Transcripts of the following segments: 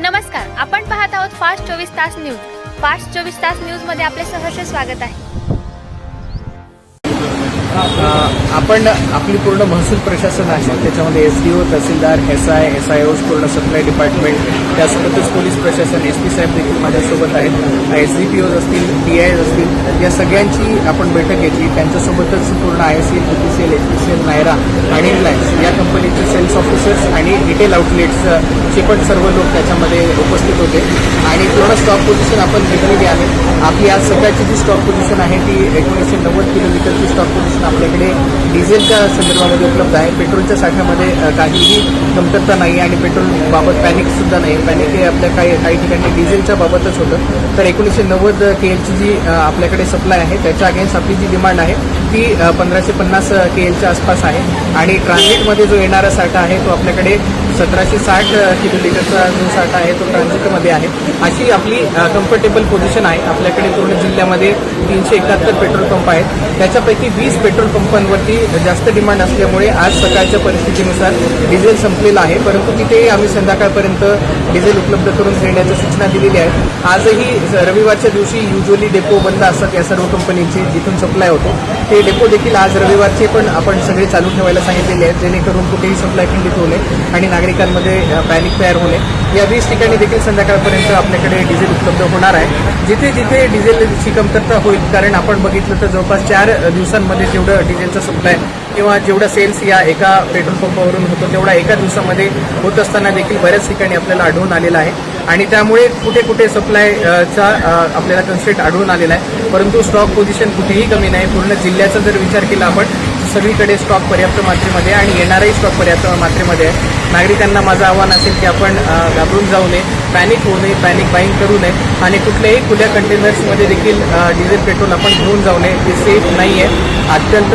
नमस्कार, आपण पाहत आहोत फास्ट 24 तास न्यूज. फास्ट 24 तास न्यूज मध्ये आपले सहर्ष स्वागत आहे. आपण आपली पूर्ण महसूल प्रशासन आहे, त्याच्यामध्ये SDO, तहसीलदार, SIOs, पूर्ण सप्लाय डिपार्टमेंट, त्यासोबतच पोलीस प्रशासन, SP साहेब देखील माझ्यासोबत आहेत. SDPOs असतील, TIs असतील, या सगळ्यांची आपण बैठक घेतली. त्यांच्यासोबतच पूर्ण ISL, BPCL, HPCL, नायरा आणि रिलायन्स या कंपनीचे सेल्स ऑफिसर्स आणि रिटेल आउटलेट्सचे पण सर्व लोक त्याच्यामध्ये उपस्थित होते आणि पूर्ण स्टॉक पोझिशन आपण घेतलेली आहे. आपली आज सकाळची जी स्टॉक पोझिशन आहे ती 1990 किलोमीटरची स्टॉक पोझिशन आपल्याकडे डिझेलच्या संदर्भामध्ये उपलब्ध आहे. पेट्रोलच्या साठ्यामध्ये काहीही कमतरता नाही आणि पेट्रोल बाबत पॅनिकसुद्धा नाही. पॅनिक हे आपल्या काही ठिकाणी डिझेलच्या बाबतच होतं. तर 1990 KLची जी आपल्याकडे सप्लाय आहे त्याच्या अगेन्स्ट आपली जी डिमांड आहे ती 1550 KLच्या आसपास आहे आणि ट्रान्झिटमध्ये जो येणारा साठा आहे तो आपल्याकडे 1760 किलोलीटरचा जो साठा आहे तो ट्रान्झिटमध्ये आहे. अशी आपली कम्फर्टेबल पोझिशन आहे. आपल्याकडे पूर्ण जिल्ह्यामध्ये 371 पेट्रोल पंप आहेत. त्याच्यापैकी 20 पेट्रोल पंपांवरती जास्त डिमांड असल्यामुळे आज सकाळच्या परिस्थितीनुसार डिझेल संपलेलं आहे, परंतु तिथे आम्ही संध्याकाळपर्यंत डिझेल उपलब्ध करून देण्याच्या सूचना दिलेल्या आहेत. आजही रविवारच्या दिवशी युजली डेपो बंद असतात या सर्व कंपनीचे जिथून सप्लाय होतो. ते डेपो देखील आज रविवारचे पण आपण सगळे चालू ठेवायला सांगितलेले आहेत, जेणेकरून कुठेही सप्लाय खंडित होणे आणि नागरिकांमध्ये पॅनिक तयार होणे. या 20 ठिकाणी देखील संध्याकाळपर्यंत आपल्याकडे डिझेल उपलब्ध होणार आहे. जिथे जिथे डिझेलची कमतरता होईल, कारण आपण बघितलं तर जवळपास 4 दिवसांमध्ये जेवढं डिझेलचा सप्लाय किंवा जेवढा सेल्स या एका पेट्रोल पंपावरून होतो तेवढा एका दिवसामध्ये होत असताना देखील बऱ्याच ठिकाणी आपल्याला आढळून आलेला आहे आणि त्यामुळे कुठे कुठे सप्लायचा आपल्याला कन्स्ट्रेंट आढळून आलेला आहे. परंतु स्टॉक पोझिशन कुठेही कमी नाही. पूर्ण जिल्ह्याचा जर विचार केला आपण सगळीकडे स्टॉक पर्याप्त मात्रेमध्ये आणि येणाराही स्टॉक पर्याप्त मात्रेमध्ये आहे. नागरिकांना माझं आव्हान असेल की आपण घाबरून जाऊ नये, पॅनिक होऊ नये, पॅनिक बाईंग करू नये आणि कुठल्याही खुल्या कंटेनर्समध्ये देखील डिझेल पेट्रोल आपण घेऊन जाऊ नये. ते सेफ नाही आहे. अत्यंत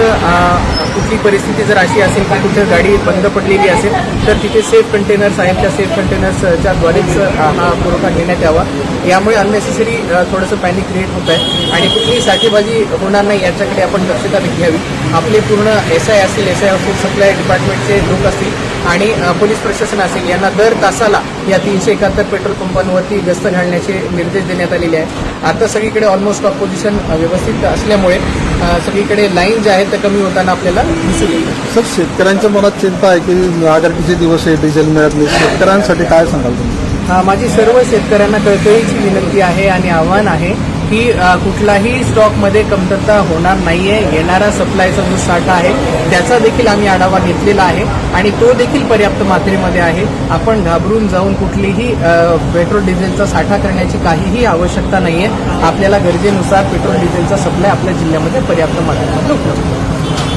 कुठली परिस्थिती जर अशी असेल की कुठं गाडी बंद पडलेली असेल तर तिथे सेफ कंटेनर्स आहेत, त्या सेफ कंटेनर्सच्या द्वारेच हा पुरवठा घेण्यात यावा. यामुळे अननेसेसरी थोडंसं पॅनिक क्रिएट होत आहे आणि कुठलीही साठेबाजी होणार नाही याच्याकडे आपण दक्षता घ्यावी. आपले पूर्ण SI असतील, SI असतील, सप्लाय डिपार्टमेंटचे लोक असतील आणि पोलीस प्रशासन असेल यांना दर तासाला या 371 पेट्रोल पंपांवरती गस्त घालण्याचे निर्देश देण्यात आलेले आहेत. आता सगळीकडे ऑलमोस्ट स्टॉक पोझिशन व्यवस्थित असल्यामुळे सगळीकडे लाईन ज्या आहेत त्या कमी होताना आपल्याला दिसून येईल. सर, शेतकऱ्यांच्या मनात चिंता आहे की आगामीचे दिवस आहे, डिझेल मिळत नाही. शेतकऱ्यांसाठी काय सांगाल तुम्ही? माझी सर्व शेतकऱ्यांना कळकळीची विनंती आहे आणि आव्हान आहे की कुठलाही स्टॉकमध्ये कमतरता होणार नाहीये. येणारा सप्लायचा जो साठा आहे त्याचा देखील आम्ही आढावा घेतलेला आहे आणि तो देखील पर्याप्त मात्रेमध्ये आहे. आपण घाबरून जाऊन कुठलीही पेट्रोल डिझेलचा साठा करण्याची काहीही आवश्यकता नाहीये. आपल्याला गरजेनुसार पेट्रोल डिझेलचा सप्लाय आपल्या जिल्ह्यामध्ये पर्याप्त मात्रेमध्ये उपलब्ध आहे.